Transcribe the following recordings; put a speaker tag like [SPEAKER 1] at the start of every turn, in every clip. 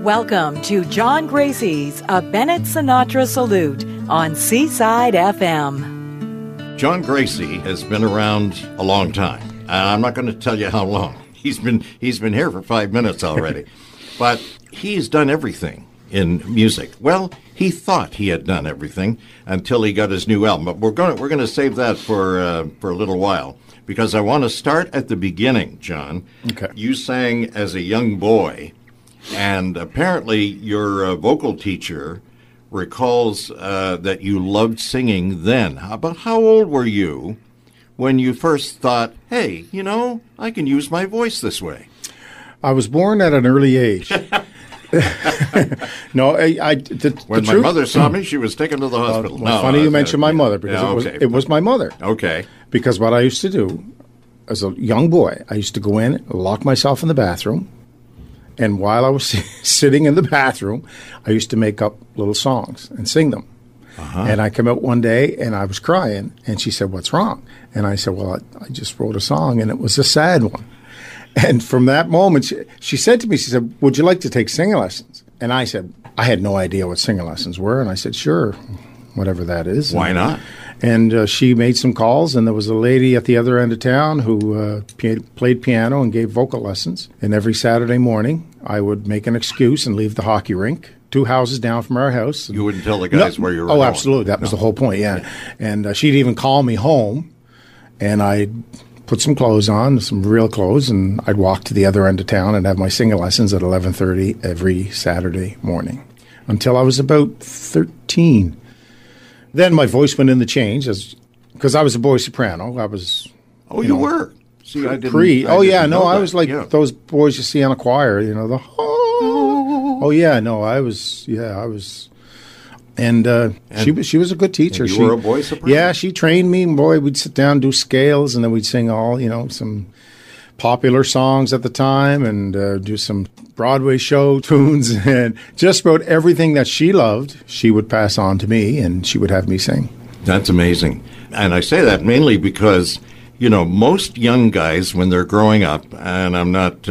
[SPEAKER 1] Welcome to John Gracie's A Bennett Sinatra Salute on SEASIDE-FM.
[SPEAKER 2] John Gracie has been around a long time. I'm not going to tell you how long. He's been here for 5 minutes already. But he's done everything in music. Well, he thought he had done everything until he got his new album. But we're going to save that for a little while, because I want to start at the beginning, John.
[SPEAKER 3] Okay.
[SPEAKER 2] You sang as a young boy, and apparently your vocal teacher recalls that you loved singing then. About how old were you when you first thought, hey, I can use my voice this way?
[SPEAKER 3] I was born at an early age. No,
[SPEAKER 2] when my mother saw me, she was taken to the hospital.
[SPEAKER 3] Funny you mentioned my mother, because it was my mother.
[SPEAKER 2] Okay.
[SPEAKER 3] Because what I used to do as a young boy, I used to go in, lock myself in the bathroom, and while I was sitting in the bathroom, I used to make up little songs and sing them. Uh-huh. And I come out one day, and I was crying, and she said, "What's wrong?" And I said, "Well, I just wrote a song, and it was a sad one." And from that moment, she said to me, she said, "Would you like to take singing lessons?" And I said, I had no idea what singing lessons were. And I said, "Sure, whatever that is."
[SPEAKER 2] Why not?
[SPEAKER 3] And she made some calls, and there was a lady at the other end of town who played piano and gave vocal lessons. And every Saturday morning, I would make an excuse and leave the hockey rink 2 houses down from our house.
[SPEAKER 2] You wouldn't tell the guys where you were going?
[SPEAKER 3] Oh, absolutely. That was the whole point, yeah. And she'd even call me home, and I'd put some clothes on, some real clothes, and I'd walk to the other end of town and have my singing lessons at 11:30 every Saturday morning until I was about 13. Then my voice went in the change because I was a boy soprano. I was.
[SPEAKER 2] Oh, you were. See, I didn't.
[SPEAKER 3] I was like those boys you see on a choir. I was. And she was a good teacher.
[SPEAKER 2] You were a boy soprano?
[SPEAKER 3] Yeah, she trained me. Boy, we'd sit down, do scales, and then we'd sing all, some popular songs at the time, and do some Broadway show tunes, and just about everything that she loved, she would pass on to me, and she would have me sing.
[SPEAKER 2] That's amazing. And I say that mainly because, most young guys when they're growing up, and I'm not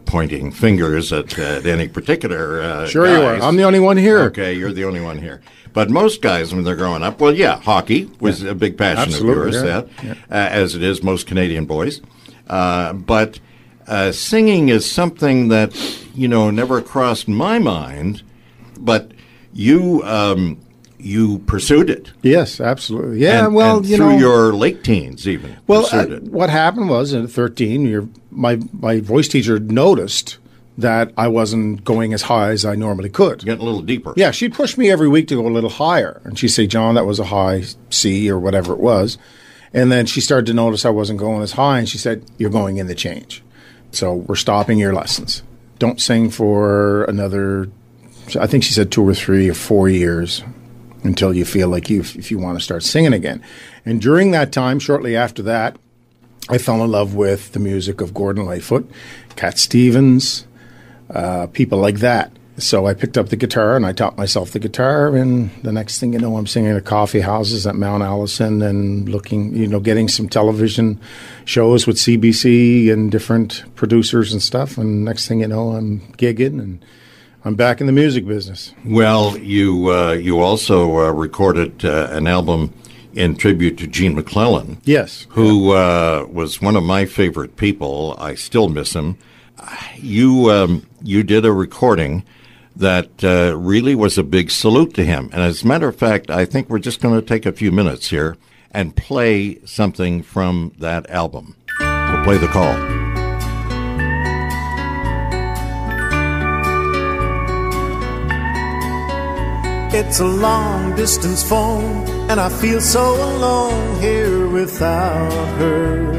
[SPEAKER 2] pointing fingers at any particular
[SPEAKER 3] Sure
[SPEAKER 2] guys.
[SPEAKER 3] You are. I'm the only one here.
[SPEAKER 2] Okay, you're the only one here. But most guys when they're growing up, hockey was a big passion of yours, as it is most Canadian boys. But singing is something that, never crossed my mind, but you pursued it.
[SPEAKER 3] Yes, absolutely. Yeah,
[SPEAKER 2] and through your late teens even.
[SPEAKER 3] Well, what happened was at 13, my voice teacher noticed that I wasn't going as high as I normally could.
[SPEAKER 2] Getting a little deeper.
[SPEAKER 3] Yeah, she'd push me every week to go a little higher. And she'd say, "John, that was a high C," or whatever it was. And then she started to notice I wasn't going as high, and she said, "You're going in the change. So we're stopping your lessons. Don't sing for another," I think she said 2 or 3 or 4 years, until you feel like if you want to start singing again. And during that time, shortly after that, I fell in love with the music of Gordon Lightfoot, Cat Stevens, people like that. So I picked up the guitar, and I taught myself the guitar, and the next thing you know, I'm singing at coffee houses at Mount Allison and getting some television shows with CBC and different producers and stuff. And next thing you know, I'm gigging, and I'm back in the music business.
[SPEAKER 2] Well, you also recorded an album in tribute to Gene McClellan.
[SPEAKER 3] Yes.
[SPEAKER 2] Who was one of my favorite people. I still miss him. You did a recording that really was a big salute to him. And as a matter of fact, I think we're just going to take a few minutes here and play something from that album. We'll play The Call.
[SPEAKER 4] It's a long-distance phone, and I feel so alone here without her.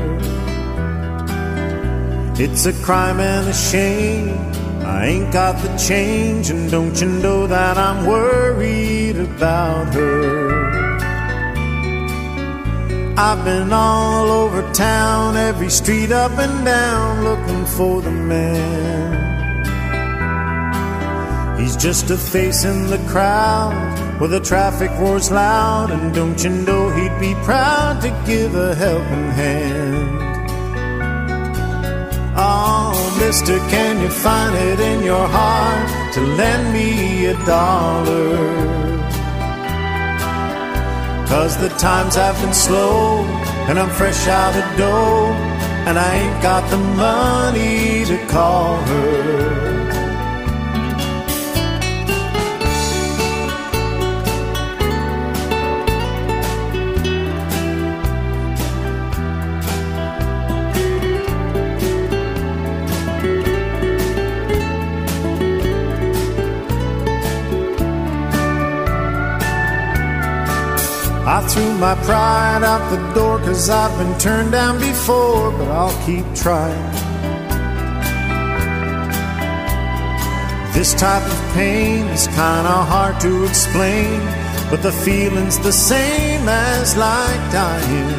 [SPEAKER 4] It's a crime and a shame, I ain't got the change, and don't you know that I'm worried about her. I've been all over town, every street up and down, looking for the man. He's just a face in the crowd where the traffic roars loud, and don't you know he'd be proud to give a helping hand. Oh, mister, can you find it in your heart to lend me $1. 'Cause the times have been slow, and I'm fresh out of dough, and I ain't got the money to call her. I threw my pride out the door 'cause I've been turned down before, but I'll keep trying. This type of pain is kinda hard to explain, but the feeling's the same as like dying.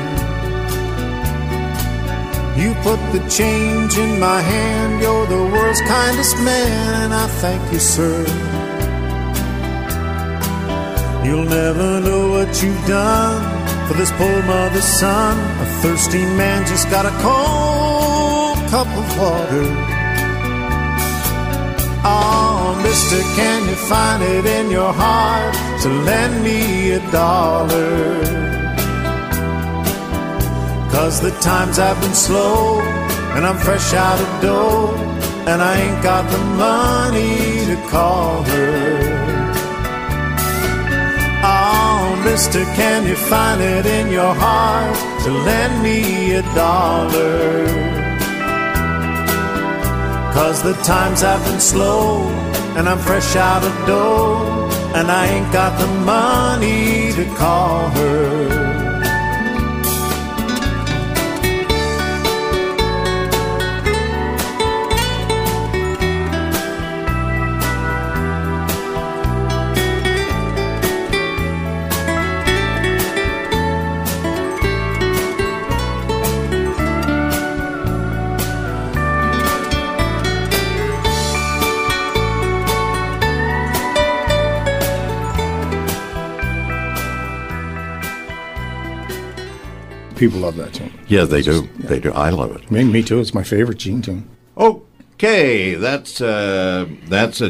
[SPEAKER 4] You put the change in my hand, you're the world's kindest man, and I thank you, sir. You'll never know what you've done for this poor mother's son. A thirsty man just got a cold cup of water. Oh, mister, can you find it in your heart to lend me $1? 'Cause the times have been slow, and I'm fresh out of dough, and I ain't got the money to call her. Oh, mister, can you find it in your heart to lend me $1? 'Cause the times have been slow, and I'm fresh out of dough, and I ain't got the money to call her.
[SPEAKER 3] People love that tune.
[SPEAKER 2] Yeah, they do. Yeah. They do. I love it.
[SPEAKER 3] Me too. It's my favorite Gene tune.
[SPEAKER 2] Okay, that's a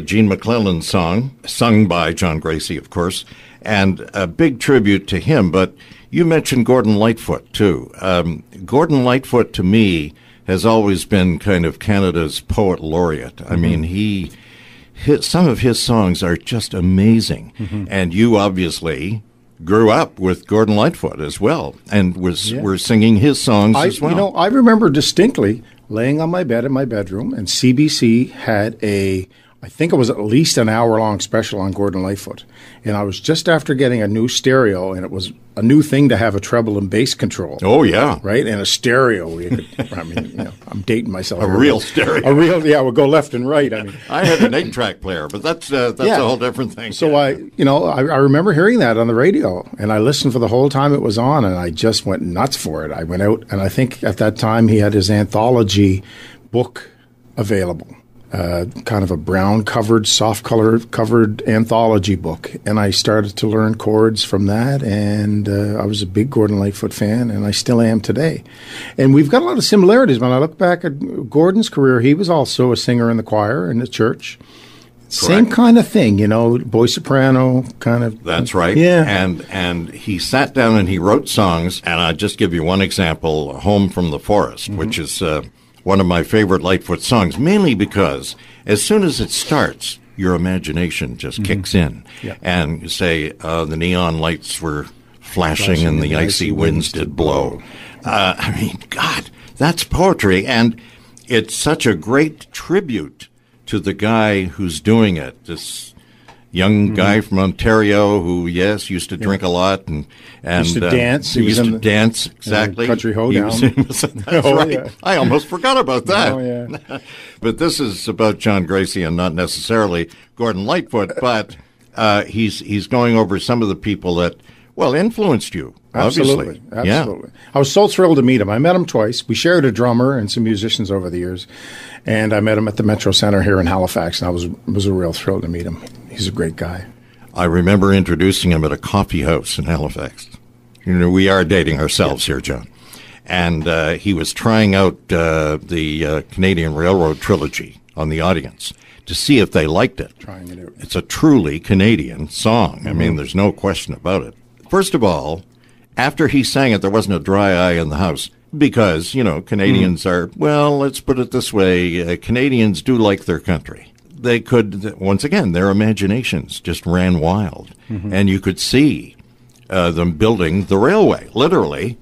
[SPEAKER 2] Gene McClellan song, sung by John Gracie, of course, and a big tribute to him. But you mentioned Gordon Lightfoot, too. Gordon Lightfoot, to me, has always been kind of Canada's poet laureate. Mm-hmm. I mean, some of his songs are just amazing. Mm-hmm. And you obviously grew up with Gordon Lightfoot as well, and were singing his songs as well.
[SPEAKER 3] You know, I remember distinctly laying on my bed in my bedroom, and CBC had I think it was at least an hour-long special on Gordon Lightfoot. And I was just after getting a new stereo, and it was a new thing to have a treble and bass control.
[SPEAKER 2] Oh, yeah.
[SPEAKER 3] Right? And a stereo. I mean, I'm dating myself.
[SPEAKER 2] A real stereo.
[SPEAKER 3] Would go left and right. I mean,
[SPEAKER 2] I had an 8-track player, but that's a whole different thing.
[SPEAKER 3] So I remember hearing that on the radio, and I listened for the whole time it was on, and I just went nuts for it. I went out, and I think at that time he had his anthology book available. Kind of a brown covered, soft color covered anthology book. And I started to learn chords from that. And I was a big Gordon Lightfoot fan, and I still am today. And we've got a lot of similarities. When I look back at Gordon's career, he was also a singer in the choir in the church. Correct. Same kind of thing, boy soprano kind of.
[SPEAKER 2] That's right.
[SPEAKER 3] Yeah.
[SPEAKER 2] And he sat down and he wrote songs. And I'll just give you one example, Home from the Forest, which is one of my favorite Lightfoot songs, mainly because as soon as it starts, your imagination just kicks in. Yeah. And you say, the neon lights were flashing and the icy winds did blow. I mean, God, that's poetry. And it's such a great tribute to the guy who's doing it, this young guy from Ontario who, used to drink a lot and
[SPEAKER 3] used to dance.
[SPEAKER 2] He used to dance, exactly.
[SPEAKER 3] Country hoedown.
[SPEAKER 2] That's right.
[SPEAKER 3] Yeah.
[SPEAKER 2] I almost forgot about that.
[SPEAKER 3] Oh, yeah.
[SPEAKER 2] But this is about John Gracie and not necessarily Gordon Lightfoot, but he's going over some of the people that, influenced you, obviously.
[SPEAKER 3] Absolutely. Yeah. I was so thrilled to meet him. I met him twice. We shared a drummer and some musicians over the years. And I met him at the Metro Center here in Halifax, and I was a real thrill to meet him. He's a great guy.
[SPEAKER 2] I remember introducing him at a coffee house in Halifax. We are dating ourselves here, John. And he was trying out the Canadian Railroad trilogy on the audience to see if they liked it.
[SPEAKER 3] Trying it out.
[SPEAKER 2] It's a truly Canadian song. I mean, there's no question about it. First of all, after he sang it, there wasn't a dry eye in the house because, Canadians are, well, let's put it this way, Canadians do like their country. They could, once again, their imaginations just ran wild. And you could see them building the railway, literally,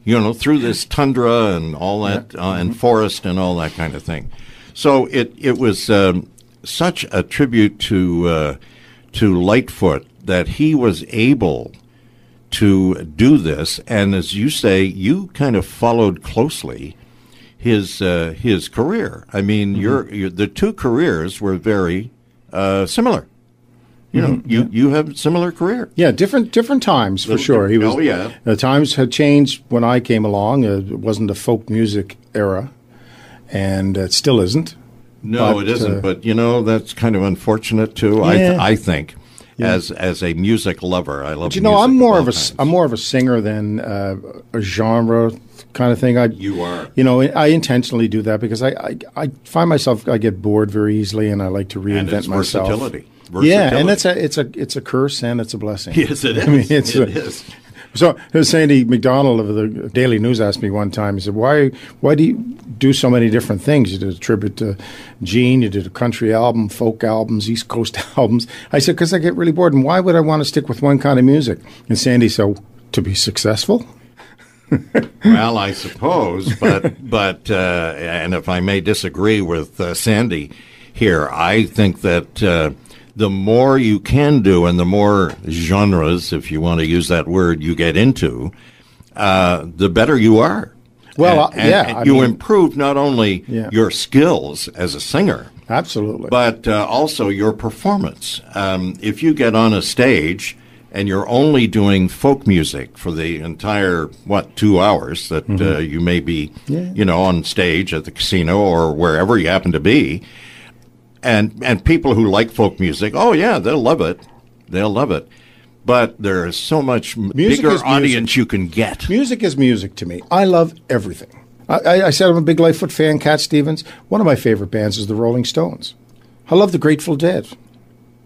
[SPEAKER 2] through this tundra and all that, and forest and all that kind of thing. So it was such a tribute to Lightfoot that he was able to do this, and as you say, you kind of followed closely his career. I mean, the two careers were very similar. You have a similar career.
[SPEAKER 3] Yeah, different times for sure. He was.
[SPEAKER 2] Oh yeah.
[SPEAKER 3] The times had changed when I came along. It wasn't a folk music era, and it still isn't.
[SPEAKER 2] No, it isn't. But that's kind of unfortunate too.
[SPEAKER 3] Yeah.
[SPEAKER 2] I think. Yeah. As a music lover, I love.
[SPEAKER 3] But
[SPEAKER 2] music
[SPEAKER 3] I'm more of a singer than a genre kind of thing.
[SPEAKER 2] You are.
[SPEAKER 3] I intentionally do that because I find myself I get bored very easily, and I like to reinvent
[SPEAKER 2] and it's
[SPEAKER 3] myself.
[SPEAKER 2] Versatility.
[SPEAKER 3] Yeah, and it's a curse and it's a blessing.
[SPEAKER 2] Yes, it is.
[SPEAKER 3] I mean,
[SPEAKER 2] it is.
[SPEAKER 3] So Sandy McDonald of the Daily News asked me one time, he said, why do you do so many different things? You did a tribute to Gene, you did a country album, folk albums, East Coast albums. I said, because I get really bored, and why would I want to stick with one kind of music? And Sandy said, to be successful?
[SPEAKER 2] Well, I suppose, but and if I may disagree with Sandy here, I think that the more you can do and the more genres, if you want to use that word, you get into, the better you are.
[SPEAKER 3] Well,
[SPEAKER 2] and you improve not only your skills as a singer,
[SPEAKER 3] absolutely,
[SPEAKER 2] but also your performance. If you get on a stage and you're only doing folk music for the entire, 2 hours that you may be, on stage at the casino or wherever you happen to be, And people who like folk music, they'll love it. They'll love it. But there is so much bigger audience you can get.
[SPEAKER 3] Music is music to me. I love everything. I said I'm a big Lightfoot fan, Cat Stevens. One of my favorite bands is the Rolling Stones. I love the Grateful Dead.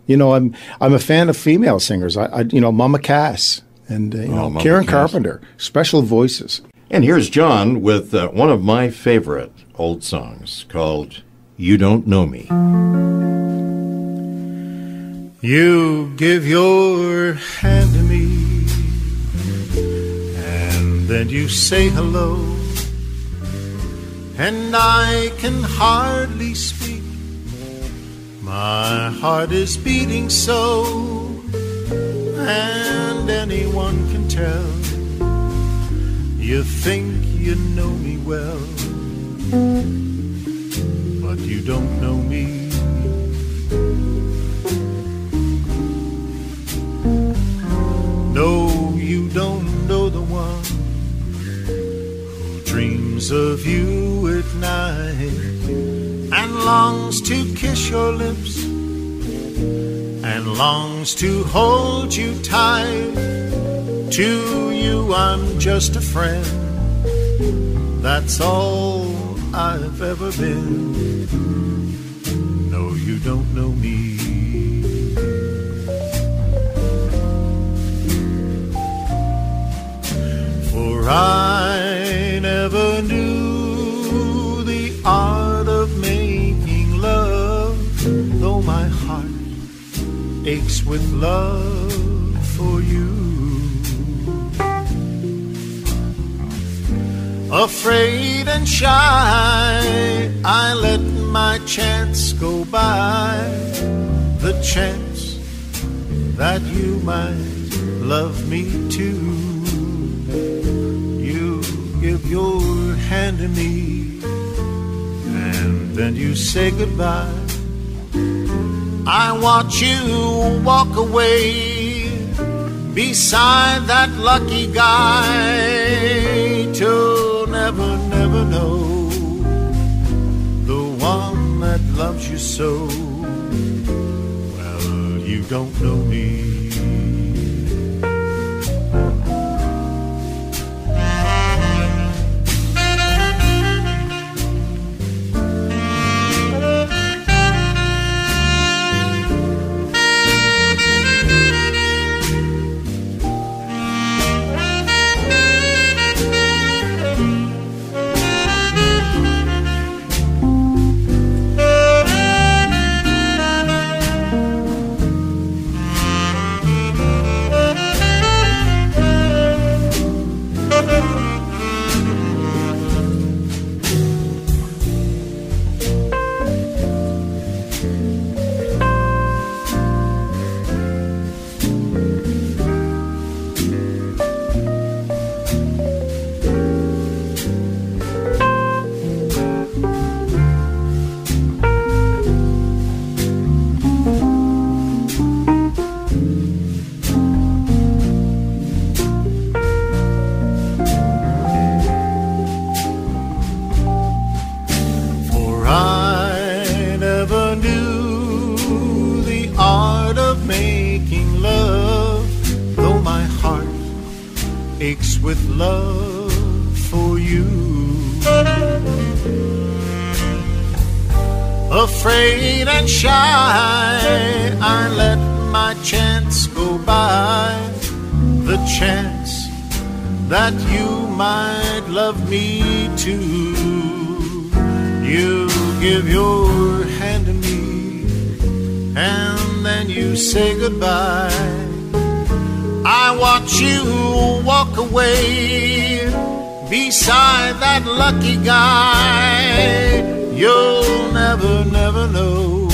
[SPEAKER 3] I'm a fan of female singers. Mama Cass and Karen
[SPEAKER 2] Cass.
[SPEAKER 3] Carpenter, special voices.
[SPEAKER 2] And here's John with one of my favorite old songs called You Don't Know Me.
[SPEAKER 4] You give your hand to me, and then you say hello, and I can hardly speak. My heart is beating so, and anyone can tell. You think you know me well, but you don't know me. No, you don't know the one who dreams of you at night and longs to kiss your lips and longs to hold you tight. To you I'm just a friend, that's all I've ever been. No, you don't know me. For I never knew the art of making love, though my heart aches with love for you. Afraid and shy, I let my chance go by, the chance that you might love me too. You give your hand to me, and then you say goodbye. I watch you walk away beside that lucky guy, to never, never know the one that loves you so. Well, you don't know me. aches with love for you. Afraid and shy, I let my chance go by, the chance that you might love me too. You give your hand to me, and then you say goodbye. I watch you walk away beside that lucky guy. You'll never, never know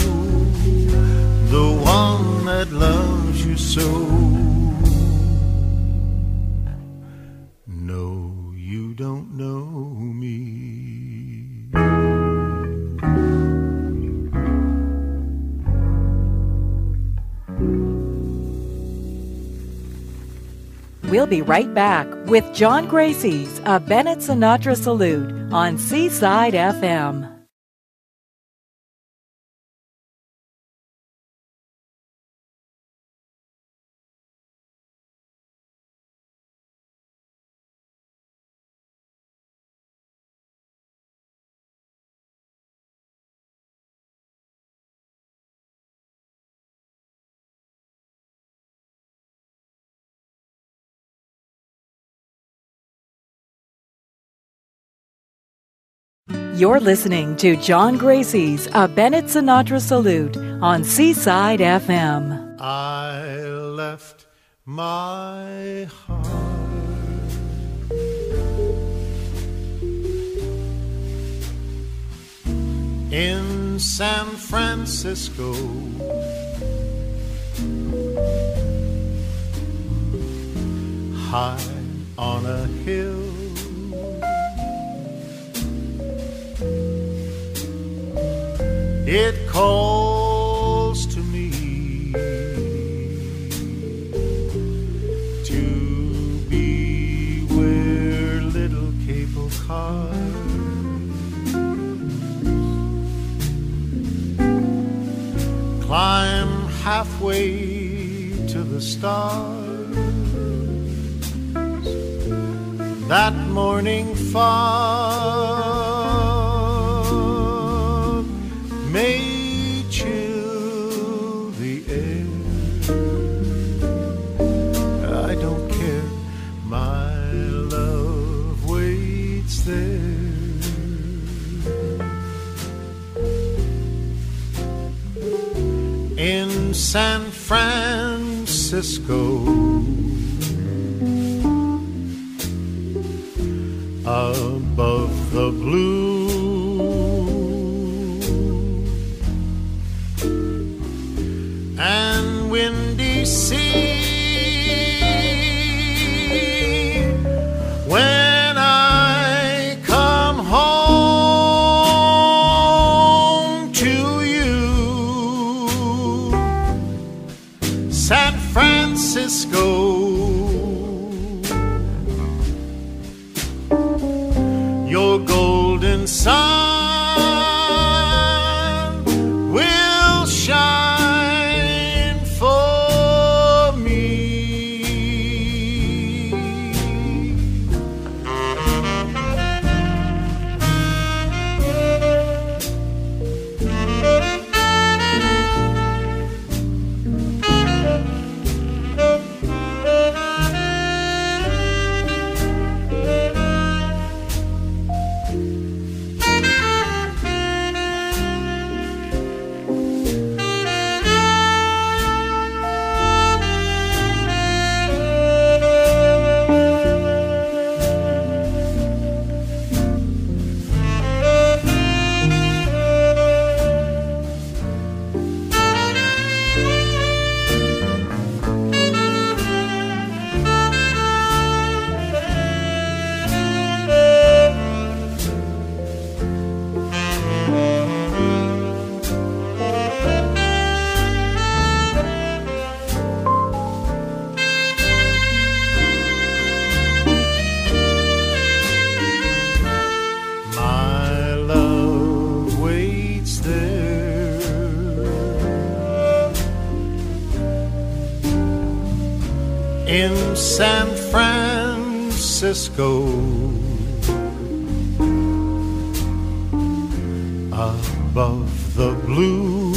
[SPEAKER 4] the one that loves you so. No, you don't know me.
[SPEAKER 1] We'll be right back with John Gracie's A Bennett Sinatra Salute on SEASIDE-FM. You're listening to John Gracie's A Bennett Sinatra Salute on SEASIDE-FM.
[SPEAKER 4] I left my heart in San Francisco, high on a hill. It calls to me to be where little cable cars climb halfway to the stars. That morning fog may chill the air. I don't care, my love waits there. In San Francisco, above the blue, and windy sea, when I come home to you, San Francisco, your golden sun will shine for me. In San Francisco, Francisco, above the blue,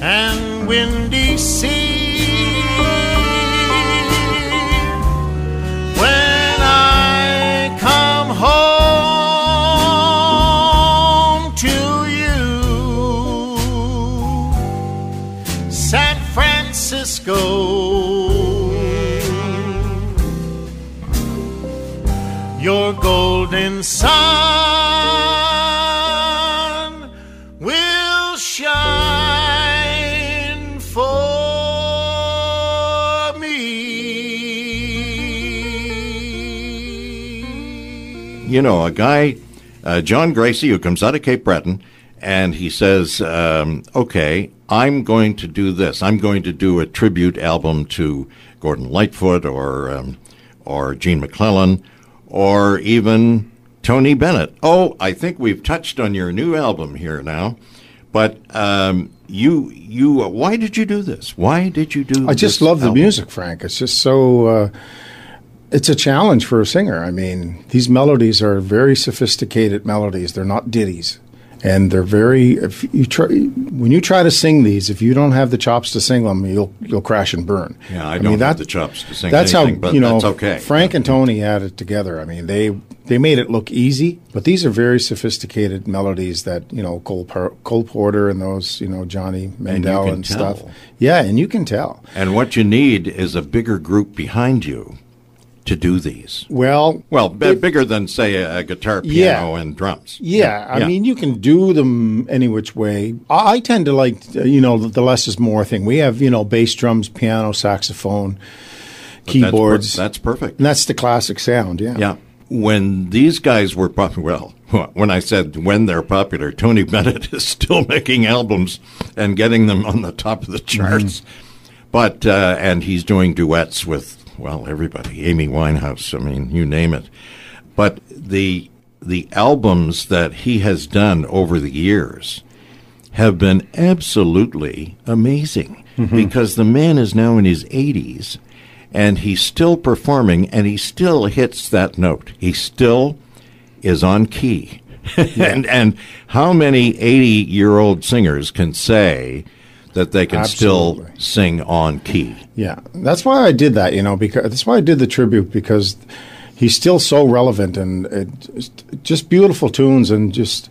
[SPEAKER 4] and windy sea. When I come home to you, San Francisco, your golden sun will shine for me.
[SPEAKER 2] You know, a guy, John Gracie, who comes out of Cape Breton, and he says, okay, I'm going to do this. I'm going to do a tribute album to Gordon Lightfoot or Gene McClellan, or even Tony Bennett. Oh, I think we've touched on your new album here now. But you, why did you do this? Why did you do this?
[SPEAKER 3] I just love the
[SPEAKER 2] album?
[SPEAKER 3] music, Frank. It's just so, it's a challenge for a singer. I mean, these melodies are very sophisticated melodies. They're not ditties. And they're very, when you try to sing these, if you don't have the chops to sing them, you'll crash and burn.
[SPEAKER 2] Yeah, I don't have the chops to sing
[SPEAKER 3] that's
[SPEAKER 2] anything,
[SPEAKER 3] how,
[SPEAKER 2] but
[SPEAKER 3] you know,
[SPEAKER 2] that's okay.
[SPEAKER 3] Frank and Tony had it together. I mean, they made it look easy, but these are very sophisticated melodies that, you know, Cole Porter and those, you know, Johnny Mandel and stuff. Yeah, and you can tell.
[SPEAKER 2] And what you need is a bigger group behind you to do these.
[SPEAKER 3] Well,
[SPEAKER 2] bigger than, say, a guitar, piano, and drums.
[SPEAKER 3] Yeah, I mean, you can do them any which way. I tend to like, you know, the less is more thing. We have, you know, bass, drums, piano, saxophone, keyboards.
[SPEAKER 2] That's perfect.
[SPEAKER 3] And that's the classic sound, yeah.
[SPEAKER 2] Yeah. When these guys were popular, well, when I said when they're popular, Tony Bennett is still making albums and getting them on the top of the charts. But, and he's doing duets with, well, everybody, Amy Winehouse, I mean, you name it. But the albums that he has done over the years have been absolutely amazing because the man is now in his 80s and he's still performing and he still hits that note. He still is on key. And how many 80-year-old singers can say that they can still sing on key?
[SPEAKER 3] Yeah, that's why I did that, you know, because that's why I did the tribute, because he's still so relevant and just beautiful tunes, and just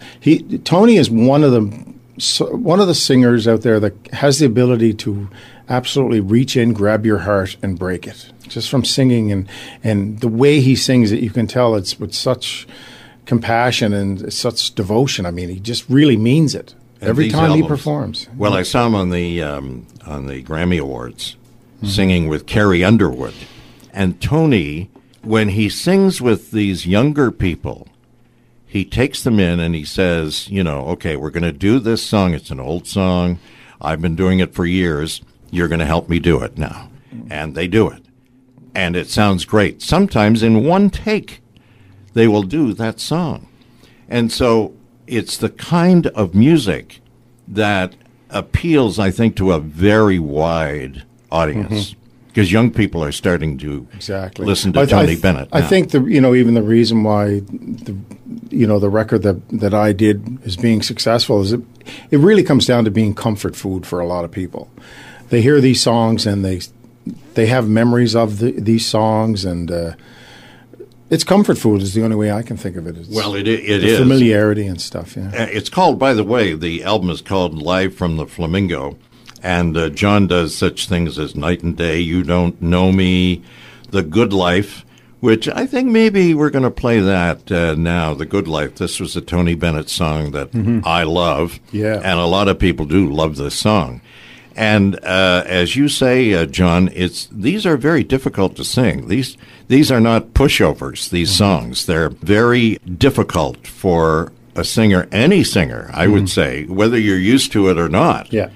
[SPEAKER 3] Tony is one of the singers out there that has the ability to absolutely reach in, grab your heart, and break it just from singing, and the way he sings it, you can tell it's with such compassion and such devotion. I mean, he just really means it. Every time he performs.
[SPEAKER 2] Well, I saw him on the Grammy Awards singing with Carrie Underwood. And Tony, when he sings with these younger people, he takes them in and he says, you know, okay, we're going to do this song. It's an old song. I've been doing it for years. You're going to help me do it now. And they do it. And it sounds great. Sometimes in one take, they will do that song. And so it's the kind of music that appeals, I think, to a very wide audience because young people are starting to listen to Tony Bennett.
[SPEAKER 3] I think even the reason why the record that I did is being successful is it really comes down to being comfort food for a lot of people. They hear these songs and they have memories of these songs, and it's comfort food is the only way I can think of it. It's
[SPEAKER 2] it is.
[SPEAKER 3] Familiarity and stuff, yeah.
[SPEAKER 2] It's called, by the way, the album is called Live from the Flamingo, and John does such things as Night and Day, You Don't Know Me, The Good Life, which I think maybe we're going to play that now, The Good Life. This was a Tony Bennett song that I love, and a lot of people do love this song. And as you say, John, these are very difficult to sing. These are not pushovers, these songs. They're very difficult for a singer, any singer, I would say, whether you're used to it or not.
[SPEAKER 3] Yeah.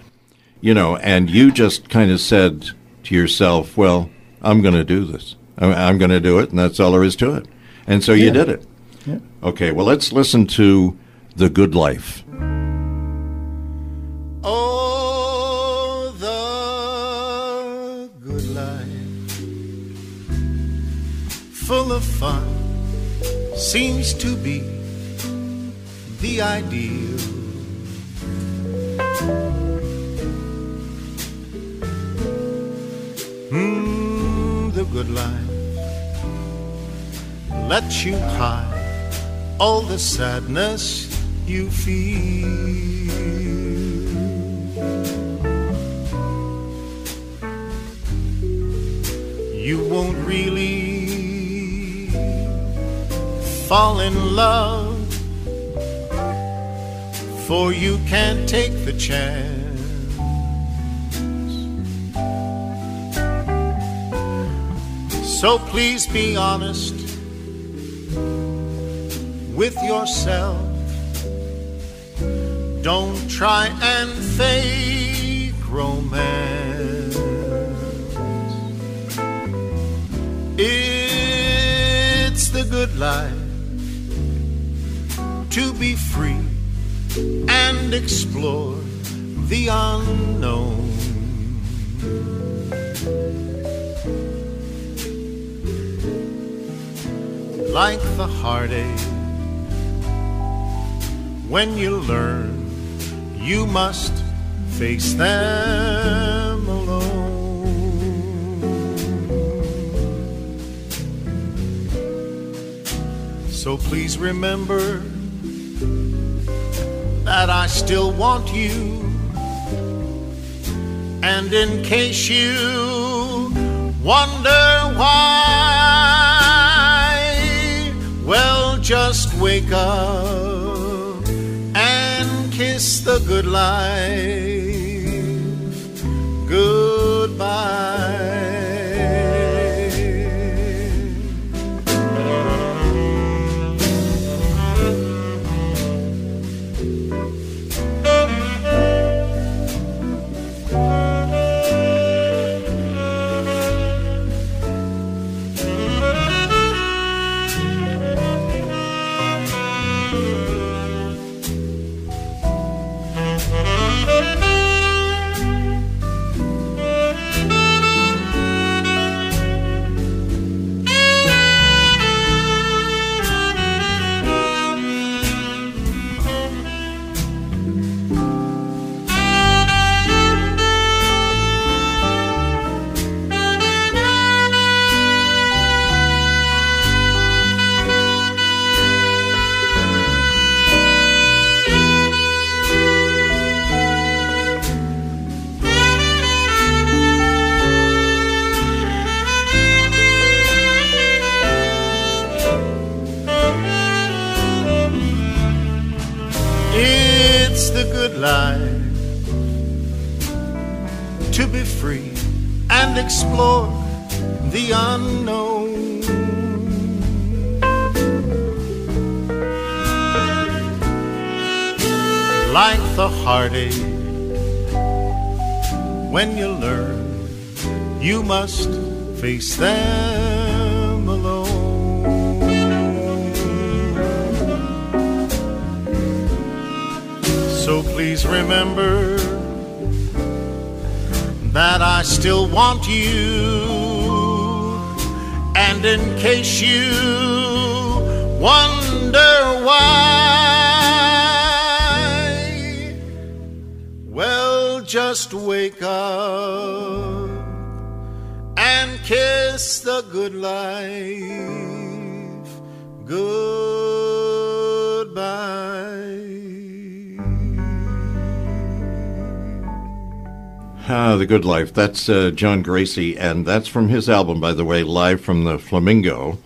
[SPEAKER 2] You know, and you just kind of said to yourself, well, I'm going to do this. I'm going to do it, and that's all there is to it. And so you did it.
[SPEAKER 3] Yeah.
[SPEAKER 2] Okay, well, let's listen to The Good Life.
[SPEAKER 4] Oh, the full of fun seems to be the ideal. The good life lets you hide all the sadness you feel. You won't really fall in love, for you can't take the chance. So please be honest with yourself. Don't try and fake romance. It's the good life to be free and explore the unknown. Like the heartache, when you learn, you must face them alone. So please remember that I still want you, and in case you wonder why, well, just wake up and kiss the good life goodbye. Life to be free and explore the unknown. Like the heartache, when you learn, you must face them alone. So please remember that I still want you, and in case you wonder why, well, just wake up and kiss the good life goodbye.
[SPEAKER 2] The Good Life. That's John Gracie, and that's from his album, by the way, Live from the Flamingo.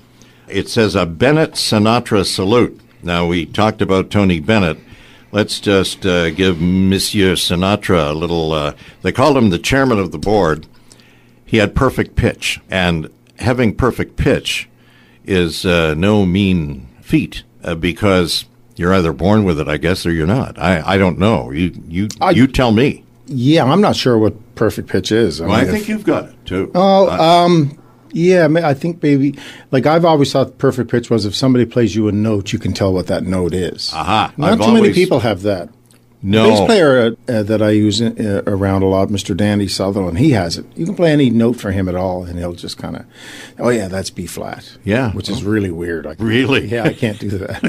[SPEAKER 2] It says a Bennett Sinatra salute. Now, we talked about Tony Bennett. Let's just give Monsieur Sinatra a little, they called him the chairman of the board. He had perfect pitch, and having perfect pitch is no mean feat, because you're either born with it, I guess, or you're not. I don't know. You tell me.
[SPEAKER 3] Yeah, I'm not sure what perfect pitch is.
[SPEAKER 2] I think you've got it, too.
[SPEAKER 3] Yeah, I think maybe, like I've always thought perfect pitch was if somebody plays you a note, you can tell what that note is.
[SPEAKER 2] Aha.
[SPEAKER 3] Not too many people have that.
[SPEAKER 2] No.
[SPEAKER 3] The bass player that I use around a lot, Mr. Danny Sutherland, he has it. You can play any note for him at all, and he'll just kind of, oh yeah, that's B flat.
[SPEAKER 2] Yeah.
[SPEAKER 3] Which is really weird.
[SPEAKER 2] Really?
[SPEAKER 3] Yeah, I can't do that.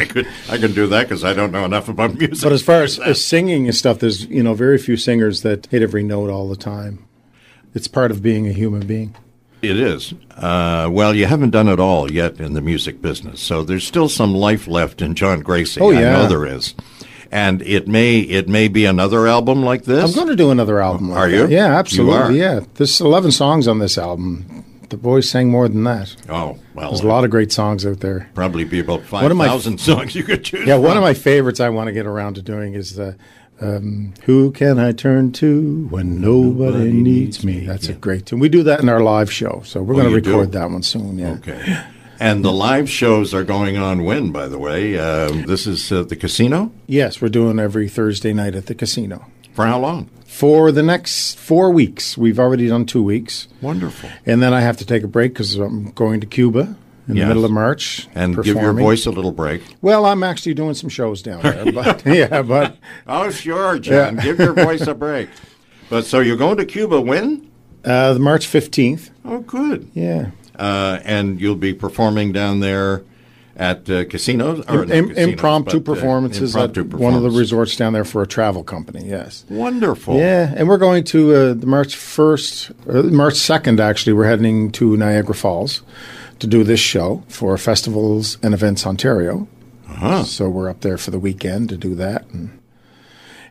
[SPEAKER 2] I can do that because I don't know enough about music.
[SPEAKER 3] But as far as singing and stuff, there's very few singers that hit every note all the time. It's part of being a human being.
[SPEAKER 2] It is. Well, you haven't done it all yet in the music business, so there's still some life left in John Gracie.
[SPEAKER 3] Oh, yeah.
[SPEAKER 2] I know there is. And it may be another album like this.
[SPEAKER 3] I'm going to do another album like
[SPEAKER 2] Are
[SPEAKER 3] that.
[SPEAKER 2] you?
[SPEAKER 3] Yeah, absolutely.
[SPEAKER 2] You are?
[SPEAKER 3] Yeah. There's 11 songs on this album. The boys sang more than that.
[SPEAKER 2] Oh, well.
[SPEAKER 3] There's a lot of great songs out there.
[SPEAKER 2] Probably be about 5,000 songs you could choose
[SPEAKER 3] Yeah, one
[SPEAKER 2] from.
[SPEAKER 3] of my favorites I want to get around to doing is the Who Can I Turn To When Nobody Needs Me? That's a great tune. We do that in our live show, so we're going to record that one soon. Yeah.
[SPEAKER 2] Okay. And the live shows are going on when, by the way? This is the casino?
[SPEAKER 3] Yes, we're doing every Thursday night at the casino.
[SPEAKER 2] For how long?
[SPEAKER 3] For the next 4 weeks. We've already done 2 weeks.
[SPEAKER 2] Wonderful.
[SPEAKER 3] And then I have to take a break because I'm going to Cuba in the middle of March.
[SPEAKER 2] And
[SPEAKER 3] performing.
[SPEAKER 2] give your voice a little break.
[SPEAKER 3] Well, I'm actually doing some shows down there. But
[SPEAKER 2] Oh, sure, John. Give your voice a break. But so you're going to Cuba when?
[SPEAKER 3] March 15th.
[SPEAKER 2] Oh, good.
[SPEAKER 3] Yeah.
[SPEAKER 2] And you'll be performing down there at casinos? Or
[SPEAKER 3] Impromptu performances at one of the resorts down there for a travel company, yes.
[SPEAKER 2] Wonderful.
[SPEAKER 3] Yeah, and we're going to the March 2nd, actually, we're heading to Niagara Falls to do this show for Festivals and Events Ontario.
[SPEAKER 2] Uh-huh.
[SPEAKER 3] So we're up there for the weekend to do that.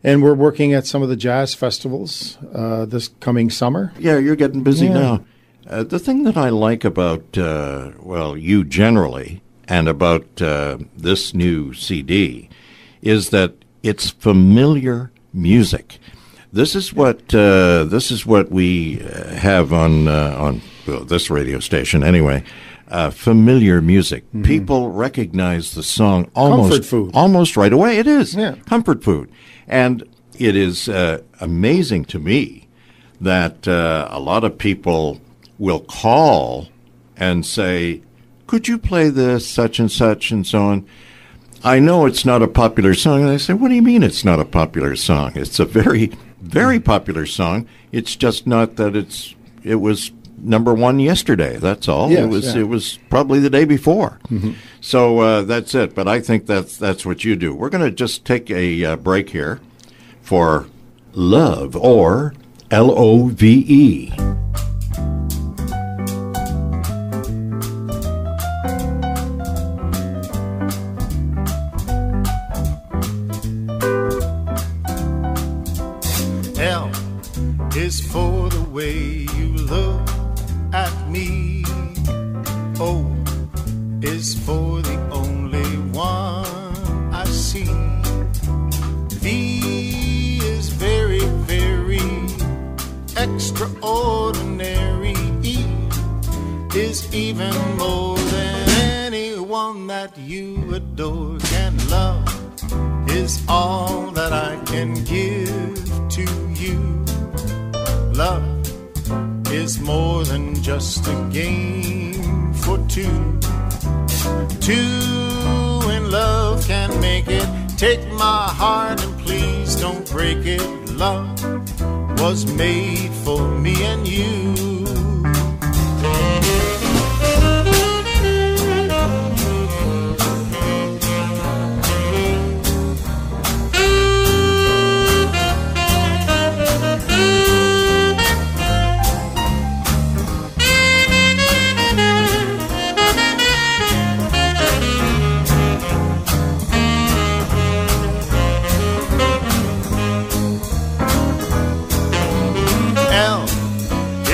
[SPEAKER 3] And we're working at some of the jazz festivals this coming summer.
[SPEAKER 2] Yeah, you're getting busy now. The thing that I like about, you generally, and about this new CD, is that it's familiar music. This is what we have on this radio station anyway. Familiar music. Mm-hmm. People recognize the song almost right away. It is comfort food, and it is amazing to me that a lot of people will call and say, could you play this, such and so on? I know it's not a popular song. And I say, what do you mean it's not a popular song? It's a very, very popular song. It's just not that it was number one yesterday. That's all.
[SPEAKER 3] Yes,
[SPEAKER 2] it was probably the day before. Mm-hmm. So that's it. But I think that's what you do. We're going to just take a break here for Love, or Love.
[SPEAKER 4] L is for the way you look at me. O is for the only one I see. V is very, very extraordinary. E is even more than anyone that you adore. Can love is all that I can give to you. Love is more than just a game for two. Two in love can make it. Take my heart and please don't break it. Love was made for me and you.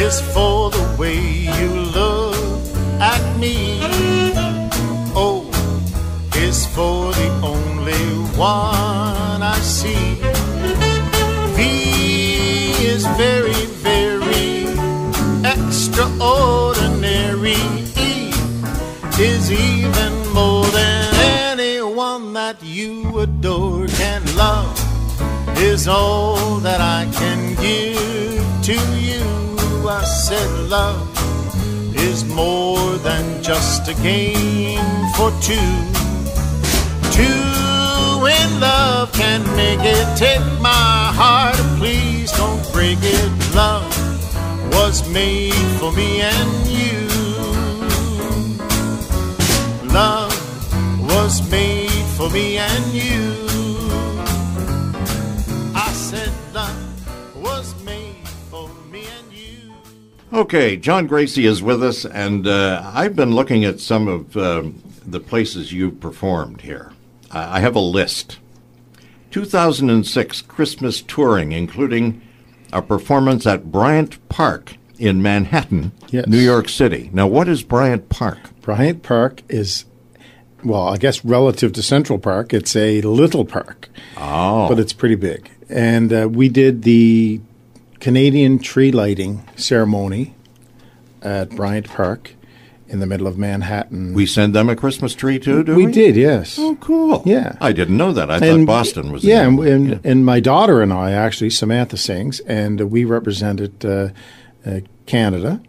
[SPEAKER 4] Is for the way you look at me. O is for the only one I see. V is very, very extraordinary. E is even more than anyone that you adore. Can love is all that I can give to you. I said love is more than just a game for two. Two in love can make it. Take my was made for me and you. Love was made for me and you. I said love was made for me and you.
[SPEAKER 2] Okay, John Gracie is with us, and I've been looking at some of the places you've performed here. I have a list. 2006 Christmas touring, including a performance at Bryant Park in Manhattan,
[SPEAKER 3] Yes.
[SPEAKER 2] New York City. Now, what is Bryant Park?
[SPEAKER 3] Bryant Park is, well, I guess relative to Central Park, it's a little park.
[SPEAKER 2] Oh.
[SPEAKER 3] But it's pretty big. And we did the Canadian tree lighting ceremony at Bryant Park in the middle of Manhattan.
[SPEAKER 2] We send them a Christmas tree, too, do we?
[SPEAKER 3] We did, yes.
[SPEAKER 2] Oh, cool.
[SPEAKER 3] Yeah.
[SPEAKER 2] I didn't know that. I thought Boston was
[SPEAKER 3] Yeah,
[SPEAKER 2] the
[SPEAKER 3] and my daughter and I, actually, Samantha sings, and we represented Canada.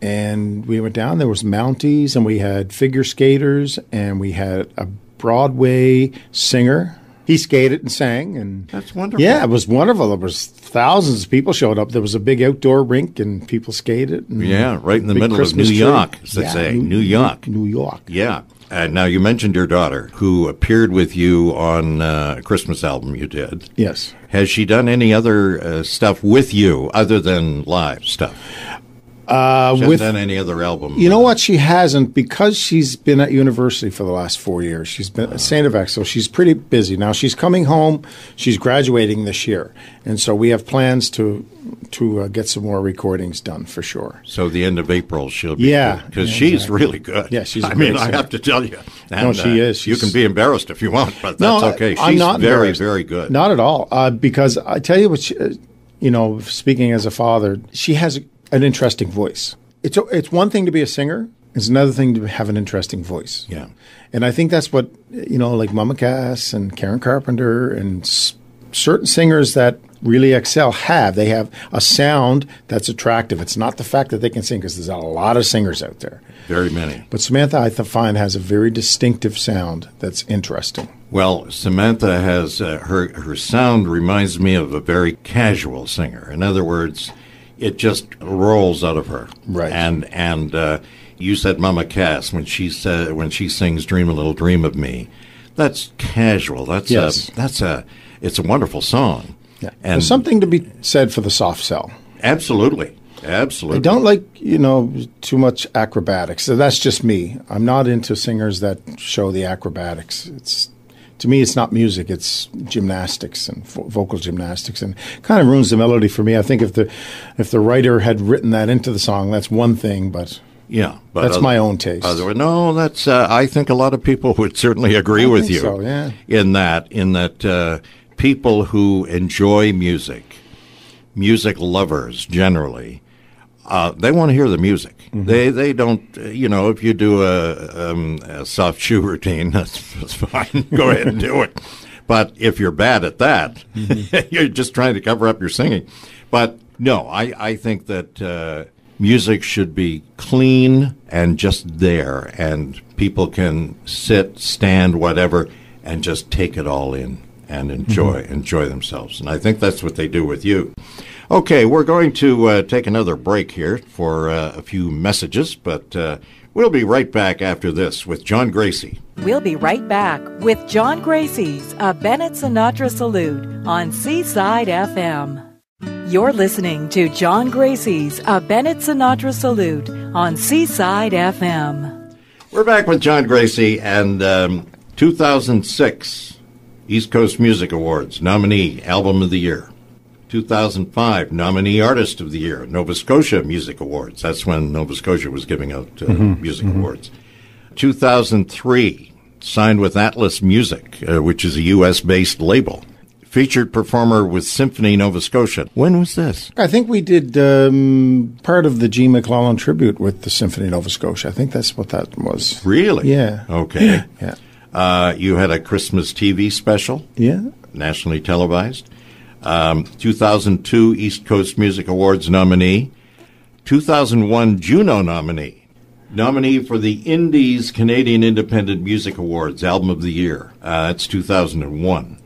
[SPEAKER 3] And we went down. There was Mounties, and we had figure skaters, and we had a Broadway singer. He skated and sang, and
[SPEAKER 2] That's wonderful.
[SPEAKER 3] yeah, it was wonderful. There was thousands of people showed up. There was a big outdoor rink, and people skated. And
[SPEAKER 2] Yeah, right in the
[SPEAKER 3] big
[SPEAKER 2] middle
[SPEAKER 3] Christmas
[SPEAKER 2] of New
[SPEAKER 3] tree.
[SPEAKER 2] York, as they say. New York.
[SPEAKER 3] New York.
[SPEAKER 2] Yeah. Now, you mentioned your daughter, who appeared with you on a Christmas album you did.
[SPEAKER 3] Yes.
[SPEAKER 2] Has she done any other stuff with you other than live stuff? She hasn't done any other album?
[SPEAKER 3] You know what? She hasn't, because she's been at university for the last 4 years. She's been at St. F, so she's pretty busy. Now, she's coming home. She's graduating this year. And so we have plans to get some more recordings done for sure.
[SPEAKER 2] So the end of April she'll be
[SPEAKER 3] Yeah.
[SPEAKER 2] because
[SPEAKER 3] Yeah,
[SPEAKER 2] she's
[SPEAKER 3] exactly.
[SPEAKER 2] really good.
[SPEAKER 3] Yeah, she's a
[SPEAKER 2] I mean,
[SPEAKER 3] great
[SPEAKER 2] I
[SPEAKER 3] singer.
[SPEAKER 2] have to tell you. And,
[SPEAKER 3] No, she is.
[SPEAKER 2] You can be embarrassed if you want, but
[SPEAKER 3] No,
[SPEAKER 2] that's okay.
[SPEAKER 3] I'm
[SPEAKER 2] She's
[SPEAKER 3] not
[SPEAKER 2] very,
[SPEAKER 3] embarrassed.
[SPEAKER 2] very good.
[SPEAKER 3] Not at all. Because I tell you what, speaking as a father, she has an interesting voice. It's one thing to be a singer. It's another thing to have an interesting voice.
[SPEAKER 2] Yeah.
[SPEAKER 3] And I think that's what, like Mama Cass and Karen Carpenter and certain singers that really excel have. They have a sound that's attractive. It's not the fact that they can sing, because there's a lot of singers out there.
[SPEAKER 2] Very many.
[SPEAKER 3] But Samantha, I find, has a very distinctive sound that's interesting.
[SPEAKER 2] Well, Samantha has her sound reminds me of a very casual singer. In other words, it just rolls out of her.
[SPEAKER 3] Right.
[SPEAKER 2] And you said Mama Cass when she sings "Dream a Little Dream of Me." That's casual. That's
[SPEAKER 3] Yes.
[SPEAKER 2] it's a wonderful song.
[SPEAKER 3] Yeah.
[SPEAKER 2] And
[SPEAKER 3] There's something to be said for the soft sell.
[SPEAKER 2] Absolutely. Absolutely.
[SPEAKER 3] I don't like, too much acrobatics. So that's just me. I'm not into singers that show the acrobatics. To me, it's not music. It's gymnastics and vocal gymnastics, and kind of ruins the melody for me. I think if the writer had written that into the song, that's one thing, but
[SPEAKER 2] Yeah, but
[SPEAKER 3] that's my own taste.
[SPEAKER 2] No, that's. I think a lot of people would certainly agree with you.
[SPEAKER 3] so, yeah.
[SPEAKER 2] In that, people who enjoy music lovers generally, they want to hear the music.
[SPEAKER 3] Mm-hmm.
[SPEAKER 2] They don't. If you do a soft shoe routine, that's fine. Go ahead and do it. But if you're bad at that, you're just trying to cover up your singing. But no, I think that. Music should be clean and just there, and people can sit, stand, whatever, and just take it all in and enjoy themselves. And I think that's what they do with you. Okay, we're going to take another break here for a few messages, but we'll be right back after this with John Gracie.
[SPEAKER 1] We'll be right back with John Gracie's A Bennett Sinatra Salute on Seaside FM. You're listening to John Gracie's A Bennett Sinatra Salute on Seaside FM.
[SPEAKER 2] We're back with John Gracie, and 2006 East Coast Music Awards nominee Album of the Year. 2005 nominee Artist of the Year, Nova Scotia Music Awards. That's when Nova Scotia was giving out music awards. 2003 signed with Atlas Music, which is a U.S.-based label. Featured performer with Symphony Nova Scotia. When was this?
[SPEAKER 3] I think we did part of the G. McClellan tribute with the Symphony Nova Scotia. I think that's what that was.
[SPEAKER 2] Really?
[SPEAKER 3] Yeah.
[SPEAKER 2] Okay.
[SPEAKER 3] Yeah.
[SPEAKER 2] You had a Christmas TV special.
[SPEAKER 3] Yeah.
[SPEAKER 2] Nationally televised. 2002 East Coast Music Awards nominee. 2001 Juno nominee. Nominee for the Indies Canadian Independent Music Awards Album of the Year. That's 2001.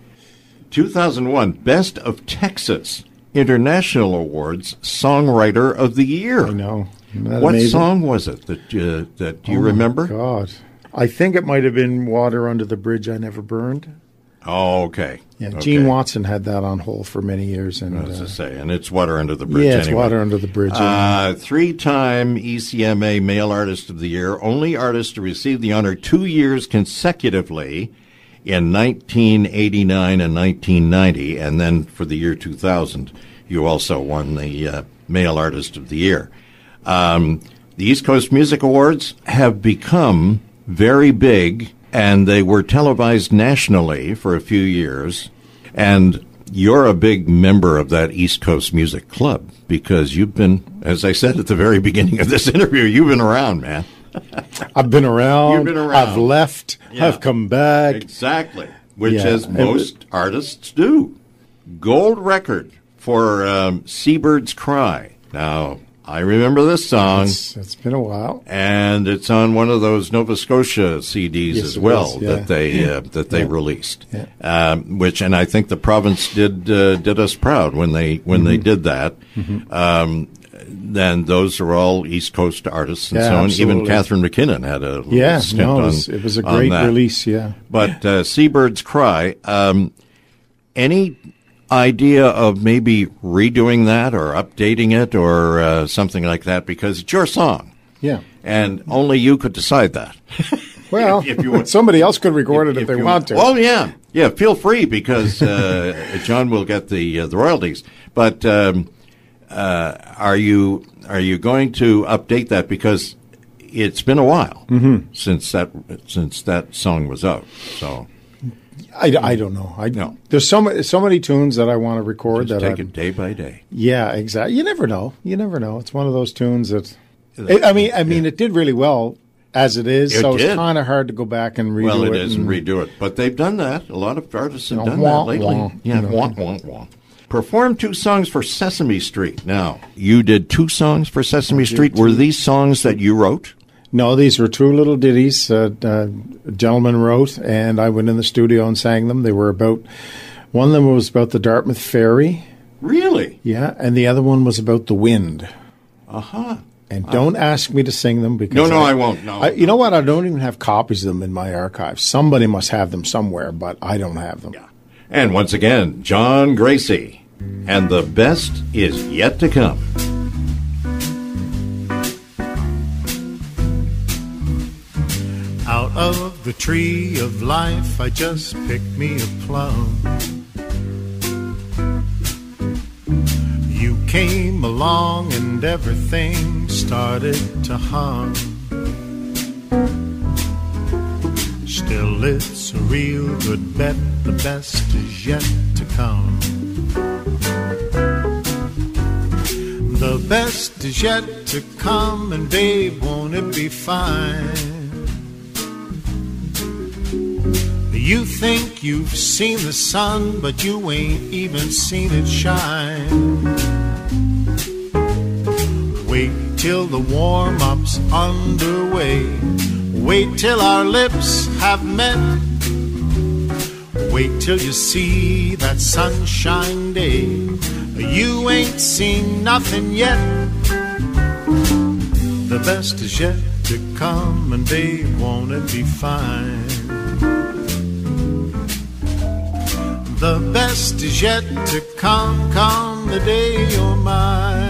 [SPEAKER 2] 2001 Best of Texas international awards, Songwriter of the Year.
[SPEAKER 3] I know. Isn't that
[SPEAKER 2] What
[SPEAKER 3] amazing?
[SPEAKER 2] song was it that you remember?
[SPEAKER 3] God. I think it might have been Water Under the Bridge I Never Burned.
[SPEAKER 2] Oh, okay.
[SPEAKER 3] Yeah,
[SPEAKER 2] Okay.
[SPEAKER 3] Gene Watson had that on hold for many years. And,
[SPEAKER 2] As I say, and it's Water Under the Bridge.
[SPEAKER 3] yeah, it's
[SPEAKER 2] anyway.
[SPEAKER 3] Water Under the Bridge. Yeah.
[SPEAKER 2] 3-time ECMA Male Artist of the Year, only artist to receive the honor 2 years consecutively in 1989 and 1990, and then for the year 2000, you also won the Male Artist of the Year. The East Coast Music Awards have become very big, and they were televised nationally for a few years, and you're a big member of that East Coast Music Club because you've been, as I said at the very beginning of this interview, you've been around, man.
[SPEAKER 3] I've been around.
[SPEAKER 2] You've been around.
[SPEAKER 3] I've left.
[SPEAKER 2] Yeah.
[SPEAKER 3] I've come back.
[SPEAKER 2] Exactly, which
[SPEAKER 3] Yeah.
[SPEAKER 2] as most artists do. Gold record for Seabird's Cry. Now, I remember this song,
[SPEAKER 3] It's been a while.
[SPEAKER 2] and it's on one of those Nova Scotia CDs
[SPEAKER 3] Yes,
[SPEAKER 2] as
[SPEAKER 3] it
[SPEAKER 2] well
[SPEAKER 3] was, yeah.
[SPEAKER 2] that they released.
[SPEAKER 3] Yeah.
[SPEAKER 2] Which, and I think the province did us proud when they did that. Then those are all East Coast artists and
[SPEAKER 3] Yeah,
[SPEAKER 2] so on.
[SPEAKER 3] absolutely.
[SPEAKER 2] Even Catherine McKinnon had a little
[SPEAKER 3] Yeah,
[SPEAKER 2] stint
[SPEAKER 3] no,
[SPEAKER 2] on
[SPEAKER 3] it was a
[SPEAKER 2] on
[SPEAKER 3] great
[SPEAKER 2] that.
[SPEAKER 3] release, yeah.
[SPEAKER 2] But Seabird's Cry, any idea of maybe redoing that or updating it or something like that? Because it's your song,
[SPEAKER 3] Yeah.
[SPEAKER 2] and only you could decide that.
[SPEAKER 3] Well,
[SPEAKER 2] If you want-
[SPEAKER 3] somebody else could record it if they
[SPEAKER 2] you
[SPEAKER 3] want to.
[SPEAKER 2] Well, yeah. Feel free because John will get the royalties. But are you going to update that because it's been a while since that song was out? So
[SPEAKER 3] I don't know.
[SPEAKER 2] No.
[SPEAKER 3] There's so many tunes that I want to record
[SPEAKER 2] just
[SPEAKER 3] that
[SPEAKER 2] take it day by day.
[SPEAKER 3] Yeah, exactly. You never know. It's one of those tunes that. I mean, it did really well as it is.
[SPEAKER 2] It
[SPEAKER 3] so
[SPEAKER 2] did.
[SPEAKER 3] it's kind of hard to go back and redo it.
[SPEAKER 2] Well, it is, and
[SPEAKER 3] and
[SPEAKER 2] redo it. But they've done that. A lot of artists have done
[SPEAKER 3] wah,
[SPEAKER 2] that lately.
[SPEAKER 3] wah,
[SPEAKER 2] Yeah, wah, wah, wah. Performed 2 songs for Sesame Street. Now, you did 2 songs for Sesame Street. Were these songs that you wrote?
[SPEAKER 3] No, these were 2 little ditties a gentleman wrote, and I went in the studio and sang them. They were one of them was about the Dartmouth Ferry,
[SPEAKER 2] Really?
[SPEAKER 3] yeah, and the other one was about the wind.
[SPEAKER 2] Uh-huh.
[SPEAKER 3] And don't ask me to sing them because
[SPEAKER 2] No, I won't. No.
[SPEAKER 3] you know what? I don't even have copies of them in my archives. Somebody must have them somewhere, but I don't have them.
[SPEAKER 2] Yeah. And once again, John Gracie. And the best is yet to come.
[SPEAKER 4] Out of the tree of life, I just picked me a plum. You came along and everything started to hum. Still, it's a real good bet, the best is yet to come. The best is yet to come, and babe, won't it be fine? You think you've seen the sun, but you ain't even seen it shine. Wait till the warm-up's underway. Wait till our lips have met. Wait till you see that sunshine day. You ain't seen nothing yet. The best is yet to come, and babe, won't it be fine? The best is yet to come, come the day you're mine.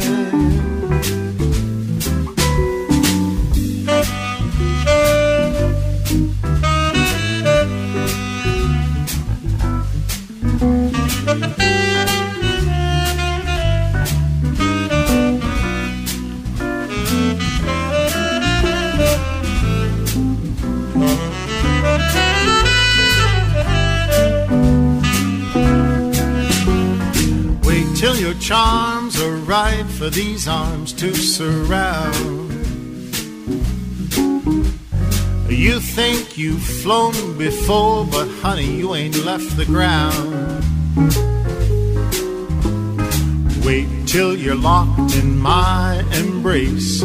[SPEAKER 4] Till your charms are right for these arms to surround. You think you've flown before, but honey, you ain't left the ground. Wait till you're locked in my embrace.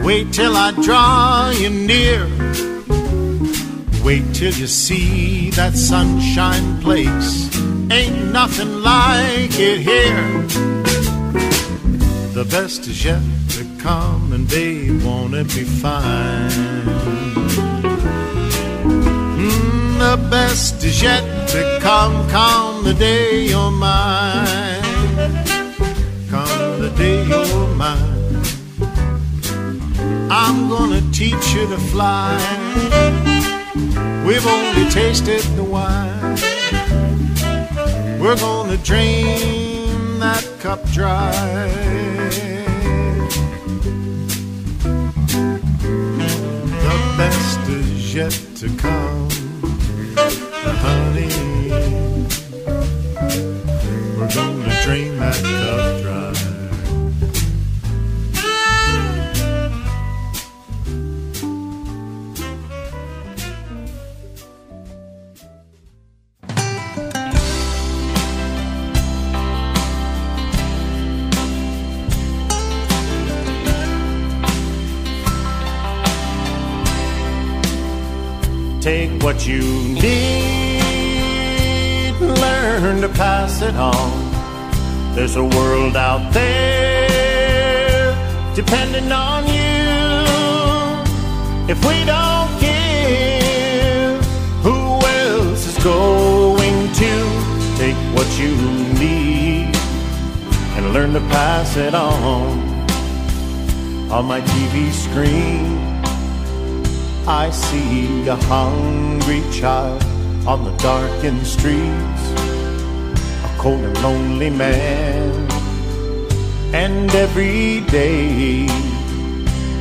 [SPEAKER 4] Wait till I draw you near. Wait till you see that sunshine place. Ain't nothing like it here. The best is yet to come, and babe, won't it be fine? The best is yet to come, come the day you're mine. Come the day you're mine. I'm gonna teach you to fly. We've only tasted the wine. We're gonna drain that cup dry. The best is yet to come, honey. We're gonna drain that cup dry. Take what you need, learn to pass it on. There's a world out there depending on you. If we don't give, who else is going to? Take what you need and learn to pass it on. On my TV screen, I see a hungry child on the darkened streets, a cold and lonely man. And every day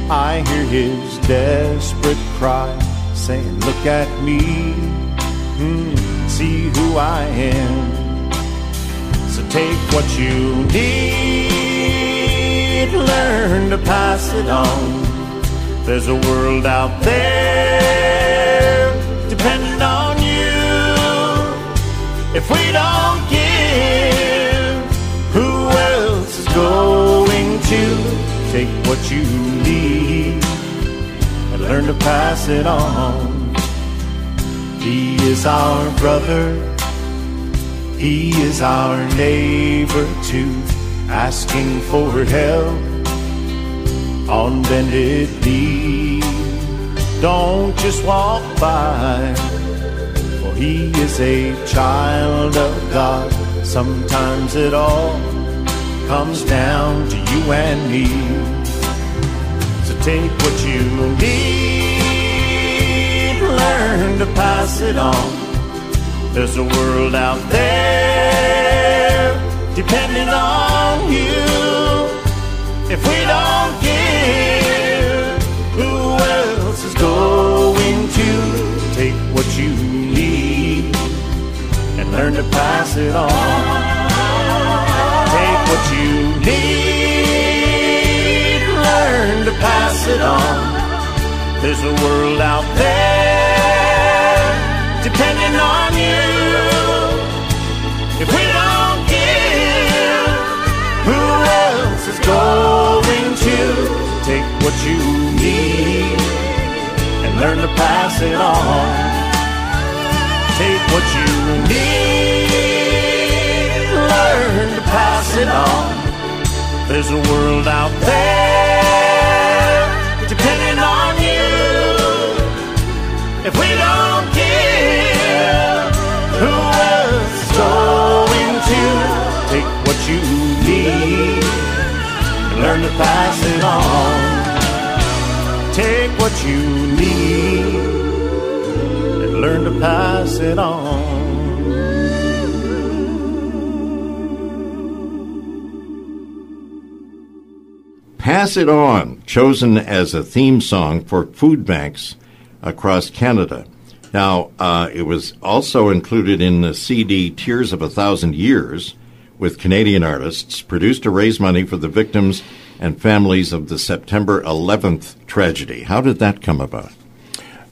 [SPEAKER 4] I hear his desperate cry, saying, look at me, see who I am. So take what you need, learn to pass it on. There's a world out there depending on you. If we don't give, who else is going to? Take what you need and learn to pass it on. He is our brother, he is our neighbor too, asking for help on bended knee. Don't just walk by, for he is a child of God. Sometimes it all comes down to you and me. So take what you need, learn to pass it on. There's a world out there depending on you. If we don't give, who else is going to? Take what you need and learn to pass it on. Take what you need, learn to pass it on. There's a world out there depending on you. If we don't give, who else is going to? Take what you need and learn to pass it on. Take what you need, learn to pass it on. There's a world out there depending on you. If we don't give, who else is going to? Take what you need and learn to pass it on. Take what you need and learn to pass it on.
[SPEAKER 2] Pass It On, chosen as a theme song for food banks across Canada. Now, it was also included in the CD Tears of a Thousand Years with Canadian artists, produced to raise money for the victims and families of the September 11th tragedy. How did that come about?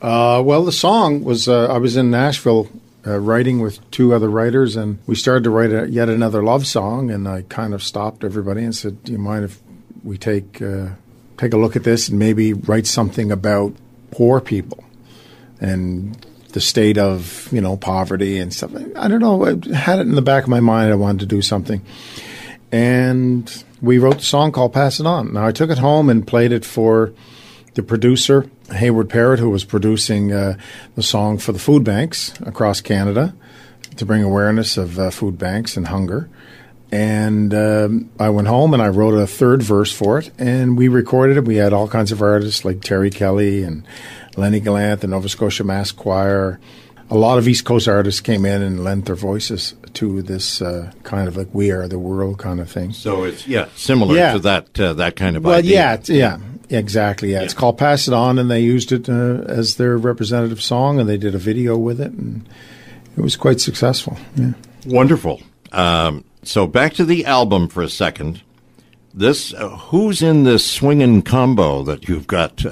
[SPEAKER 3] Well, the song was, I was in Nashville writing with two other writers, and we started to write yet another love song, and I kind of stopped everybody and said, do you mind if we take a look at this and maybe write something about poor people and the state of, poverty and stuff. I don't know. I had it in the back of my mind. I wanted to do something. And we wrote the song called Pass It On. Now, I took it home and played it for the producer, Hayward Parrott, who was producing the song for the food banks across Canada to bring awareness of food banks and hunger. And I went home and I wrote a third verse for it, and we recorded it. We had all kinds of artists like Terry Kelly and Lenny Gallant, the Nova Scotia Mass Choir. A lot of East Coast artists came in and lent their voices to this kind of like We Are the World kind of thing.
[SPEAKER 2] So it's similar to that kind of
[SPEAKER 3] idea.
[SPEAKER 2] Yeah,
[SPEAKER 3] exactly. Yeah, it's called Pass It On, and they used it as their representative song, and they did a video with it, and it was quite successful. Yeah.
[SPEAKER 2] Wonderful. So back to the album for a second. This who's in this swinging combo that you've got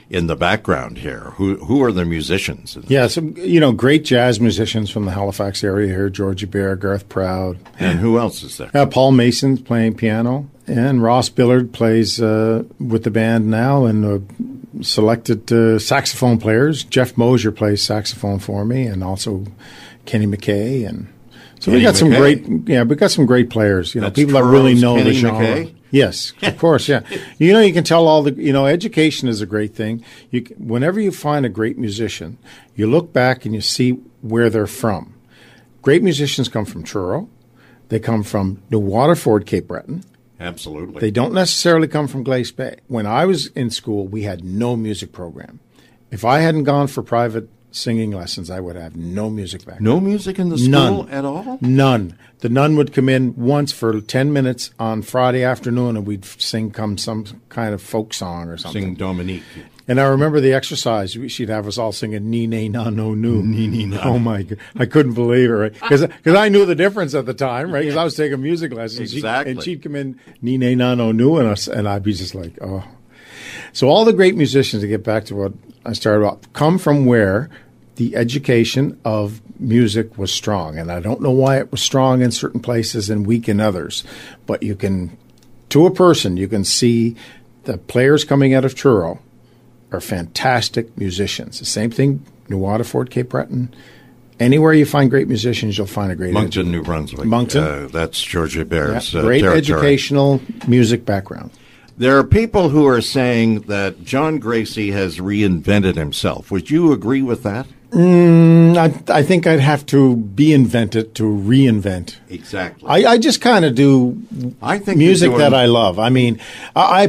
[SPEAKER 2] in the background here? Who are the musicians?
[SPEAKER 3] Yeah, some great jazz musicians from the Halifax area here: Georgie Bear, Garth Proud,
[SPEAKER 2] and who else is there?
[SPEAKER 3] Paul Mason's playing piano, and Ross Billard plays with the band now, and selected saxophone players. Jeff Mosier plays saxophone for me, and also Kenny McKay, and so we got some great players.
[SPEAKER 2] That's
[SPEAKER 3] people that really know
[SPEAKER 2] Kenny
[SPEAKER 3] the genre.
[SPEAKER 2] McKay?
[SPEAKER 3] Yes, of course, yeah. You can tell all the, education is a great thing. Whenever you find a great musician, you look back and you see where they're from. Great musicians come from Truro. They come from New Waterford, Cape Breton.
[SPEAKER 2] Absolutely.
[SPEAKER 3] They don't necessarily come from Glace Bay. When I was in school, we had no music program. If I hadn't gone for private singing lessons, I would have no music back.
[SPEAKER 2] No music in the school at all?
[SPEAKER 3] None. The nun would come in once for 10 minutes on Friday afternoon, and we'd sing some kind of folk song or something.
[SPEAKER 2] Sing Dominique.
[SPEAKER 3] And I remember the exercise. She'd have us all singing "Ni Ne Na No Nu."
[SPEAKER 2] Ni Na.
[SPEAKER 3] Oh my God! I couldn't believe it, right? Because I knew the difference at the time, right? Because I was taking music lessons.
[SPEAKER 2] Exactly.
[SPEAKER 3] And she'd come in "Ni Ne Na No Nu," and I'd be just like, oh. So all the great musicians, to get back to what I started off, come from where the education of music was strong. And I don't know why it was strong in certain places and weak in others. But you can see the players coming out of Truro are fantastic musicians. The same thing, New Waterford, Cape Breton. Anywhere you find great musicians, you'll find a great
[SPEAKER 2] Moncton, New Brunswick.
[SPEAKER 3] Moncton.
[SPEAKER 2] That's Georgia Bear's
[SPEAKER 3] great
[SPEAKER 2] territory.
[SPEAKER 3] Educational music background.
[SPEAKER 2] There are people who are saying that John Gracie has reinvented himself. Would you agree with that?
[SPEAKER 3] I think I'd have to be invented to reinvent.
[SPEAKER 2] Exactly.
[SPEAKER 3] I just kind of do music that I love. I mean, I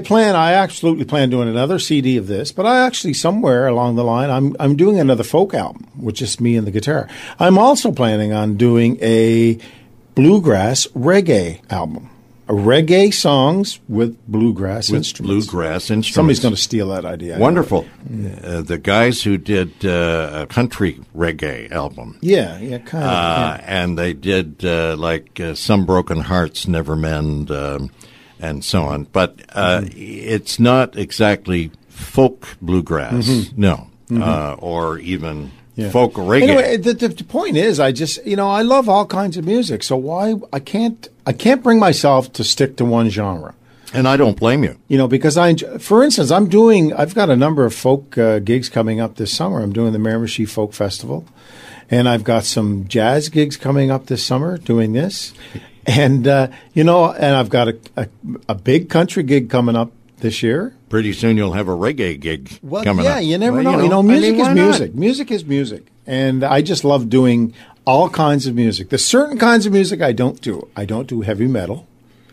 [SPEAKER 3] absolutely plan doing another CD of this, but I actually somewhere along the line, I'm doing another folk album with just me and the guitar. I'm also planning on doing a bluegrass reggae album. Reggae songs with bluegrass instruments. Somebody's going to steal that idea.
[SPEAKER 2] Wonderful. The guys who did a country reggae album.
[SPEAKER 3] Yeah, kind of.
[SPEAKER 2] And they did Some Broken Hearts Never Mend and so on. But it's not exactly folk bluegrass, no, or even... Yeah. Folk reggae.
[SPEAKER 3] Anyway, the point is, I just I love all kinds of music. So why I can't bring myself to stick to one genre.
[SPEAKER 2] And I don't blame you.
[SPEAKER 3] Because for instance, I've got a number of folk gigs coming up this summer. I'm doing the Miramichi Folk Festival, and I've got some jazz gigs coming up this summer doing this, and and I've got a big country gig coming up this year.
[SPEAKER 2] Pretty soon you'll have a reggae gig coming up.
[SPEAKER 3] Yeah, you never know. Music is music. Music is music. And I just love doing all kinds of music. There's certain kinds of music I don't do. I don't do heavy metal.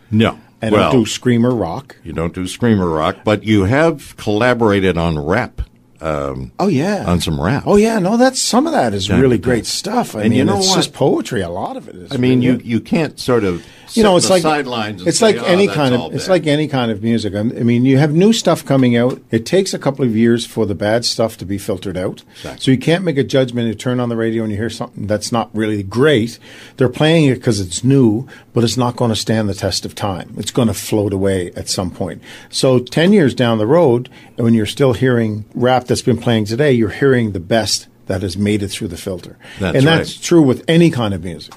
[SPEAKER 2] No.
[SPEAKER 3] I don't do screamer rock.
[SPEAKER 2] You don't do screamer rock, but you have collaborated on rap. On some rap.
[SPEAKER 3] Oh yeah, no, some of that is really great stuff. I mean, it's just poetry. A lot of it is.
[SPEAKER 2] I mean, you can't sort of
[SPEAKER 3] it's like
[SPEAKER 2] sidelines.
[SPEAKER 3] It's like any kind of music. I mean, you have new stuff coming out. It takes a couple of years for the bad stuff to be filtered out.
[SPEAKER 2] Exactly.
[SPEAKER 3] So you can't make a judgment. You turn on the radio and you hear something that's not really great. They're playing it because it's new, but it's not going to stand the test of time. It's going to float away at some point. So 10 years down the road, when you're still hearing rap that's been playing today, you're hearing the best that has made it through the filter. That's true with any kind of music.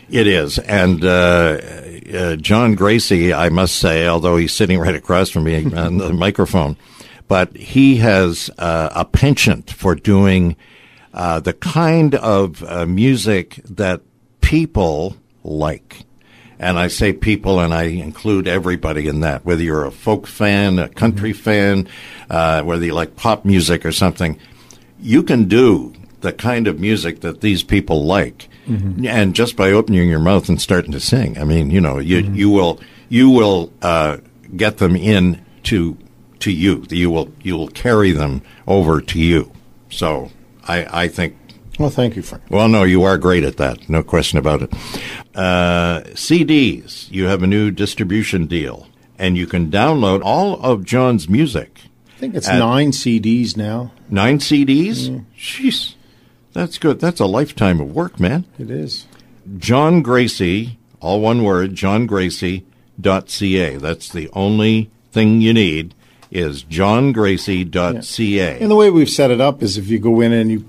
[SPEAKER 2] It is. And John Gracie, I must say, although he's sitting right across from me on the microphone, but he has a penchant for doing the kind of music that people like. And I say people, and I include everybody in that, whether you're a folk fan, a country fan, whether you like pop music or something. You can do the kind of music that these people like, and just by opening your mouth and starting to sing. I mean, you will get them in to you. You will carry them over to you. So I think.
[SPEAKER 3] Well, thank you, Frank.
[SPEAKER 2] Well, no, you are great at that. No question about it. CDs. You have a new distribution deal, and you can download all of John's music.
[SPEAKER 3] I think it's 9 CDs now.
[SPEAKER 2] 9 CDs? Jeez. That's good. That's a lifetime of work, man.
[SPEAKER 3] It is.
[SPEAKER 2] John Gracie, all one word, johngracie.ca. That's the only thing you need is johngracie.ca.
[SPEAKER 3] And the way we've set it up is if you go in and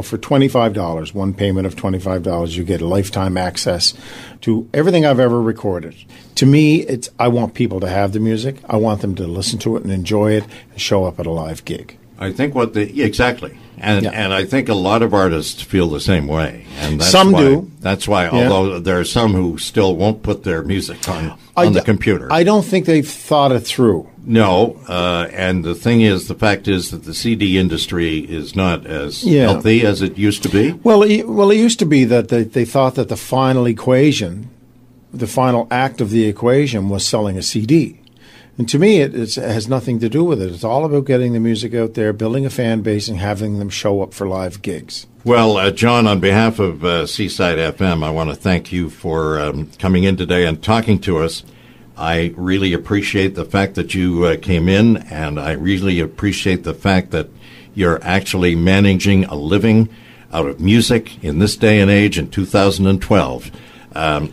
[SPEAKER 3] for $25, one payment of $25, you get lifetime access to everything I've ever recorded. To me, I want people to have the music. I want them to listen to it and enjoy it and show up at a live gig.
[SPEAKER 2] I think exactly. And I think a lot of artists feel the same way. And that's
[SPEAKER 3] some do.
[SPEAKER 2] That's why, although there are some who still won't put their music on the computer.
[SPEAKER 3] I don't think they've thought it through.
[SPEAKER 2] No, and the fact is that the CD industry is not as healthy as it used to be.
[SPEAKER 3] Well, it used to be that they thought that the final equation, the final act of the equation was selling a CD. And to me, it has nothing to do with it. It's all about getting the music out there, building a fan base, and having them show up for live gigs.
[SPEAKER 2] Well, John, on behalf of Seaside FM, I want to thank you for coming in today and talking to us. I really appreciate the fact that you came in, and I really appreciate the fact that you're actually managing a living out of music in this day and age in 2012.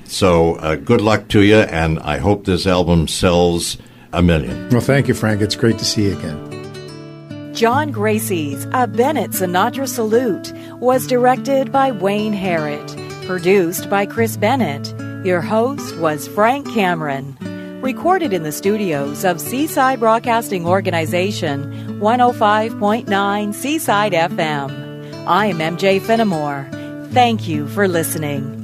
[SPEAKER 2] So good luck to you, and I hope this album sells 1 million.
[SPEAKER 3] Well, thank you, Frank. It's great to see you again.
[SPEAKER 1] John Gracie's A Bennett Sinatra Salute was directed by Wayne Harrod, produced by Chris Bennett. Your host was Frank Cameron. Recorded in the studios of Seaside Broadcasting Organization, 105.9 Seaside FM. I'm MJ Finnemore. Thank you for listening.